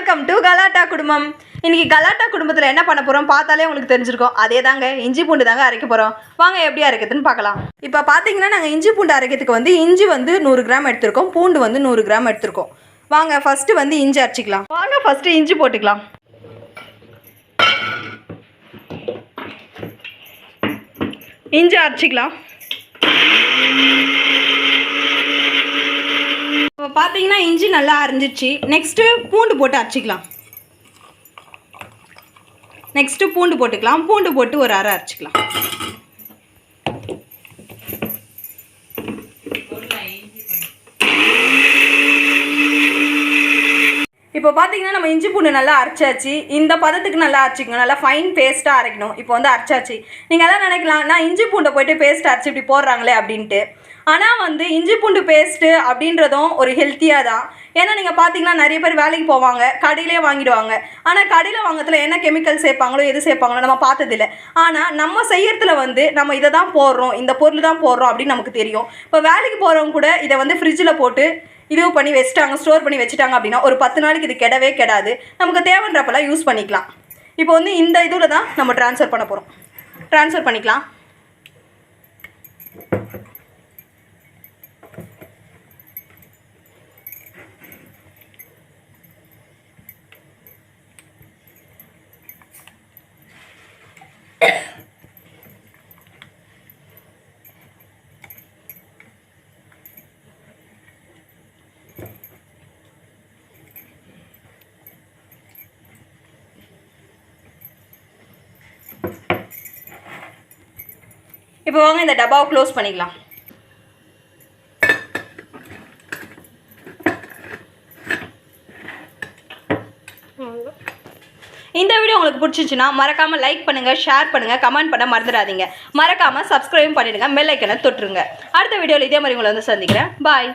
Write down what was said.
Welcome to கலாட்டா குடும்பம். இன்னைக்கு கலாட்டா குடும்பத்தில் என்ன பண்ண போகிறோம் பார்த்தாலே உங்களுக்கு தெரிஞ்சிருக்கும். அதே தாங்க இஞ்சி பூண்டு தாங்க அரைக்க போகிறோம். வாங்க எப்படி அரைக்கிறதுன்னு பார்க்கலாம். இப்போ பார்த்தீங்கன்னா நாங்கள் இஞ்சி பூண்டு அரைக்கிறதுக்கு வந்து இஞ்சி வந்து 100 கிராம் எடுத்திருக்கோம், பூண்டு வந்து 100 கிராம் எடுத்திருக்கோம். வாங்க ஃபஸ்ட்டு வந்து இஞ்சி அரைச்சிக்கலாம். வாங்க ஃபஸ்ட்டு இஞ்சி போட்டுக்கலாம். இஞ்சி அரைச்சிக்கலாம். இப்போ பார்த்தீங்கன்னா இஞ்சி நல்லா அரைஞ்சிச்சு. நெக்ஸ்ட்டு பூண்டு போட்டு அரைச்சிக்கலாம். நெக்ஸ்ட்டு பூண்டு போட்டுக்கலாம். பூண்டு போட்டு ஒரு அரை அரைச்சிக்கலாம். இப்போ பார்த்தீங்கன்னா நம்ம இஞ்சி பூண்டு நல்லா அரைச்சாச்சு. இந்த பதத்துக்கு நல்லா அரைச்சிக்கணும், நல்லா ஃபைன் பேஸ்ட்டாக அரைக்கணும். இப்போ வந்து அரைச்சாச்சு. நீங்கள் எல்லாம் நினைக்கலாம் நான் இஞ்சி பூண்டை போய்ட்டு பேஸ்ட் அரைச்சி இப்படி போடுறாங்களே அப்படின்ட்டு. ஆனால் வந்து இஞ்சி பூண்டு பேஸ்ட்டு அப்படின்றதும் ஒரு ஹெல்த்தியாக தான். ஏன்னா நீங்கள் பார்த்தீங்கன்னா நிறைய பேர் வேலைக்கு போவாங்க, கடையிலே வாங்கிடுவாங்க. ஆனால் கடையில் வாங்கிறதுல என்ன கெமிக்கல் சேர்ப்பாங்களோ எது சேர்ப்பாங்களோ நம்ம பார்த்ததில்லை. ஆனால் நம்ம செய்யறதுல வந்து நம்ம இதை தான் போடுறோம், இந்த பொருள் தான் போடுறோம் அப்படின்னு நமக்கு தெரியும். இப்போ வேலைக்கு போகிறவங்க கூட இதை வந்து ஃப்ரிட்ஜில் போட்டு இது பண்ணி வச்சுட்டாங்க, ஸ்டோர் பண்ணி வச்சுட்டாங்க அப்படின்னா ஒரு 10 நாளைக்கு இது கெடவே கெடாது. நமக்கு தேவைன்றப்பெல்லாம் யூஸ் பண்ணிக்கலாம். இப்போ வந்து இந்த இதில் தான் நம்ம ட்ரான்ஸ்ஃபர் பண்ண போகிறோம். ட்ரான்ஸ்ஃபர் பண்ணிக்கலாம். இப்போ வாங்க இந்த டப்பாவை க்ளோஸ் பண்ணிக்கலாம். இந்த வீடியோ உங்களுக்கு பிடிச்சிச்சுன்னா மறக்காமல் லைக் பண்ணுங்கள், ஷேர் பண்ணுங்கள், கமெண்ட் பண்ண மறந்துடாதீங்க. மறக்காமல் சப்ஸ்கிரைப் பண்ணிடுங்க, பெல் ஐக்கனை தொட்டுருங்க. அடுத்த வீடியோவில் இதே மாதிரி உங்களை வந்து சந்திக்கிறேன். பாய்.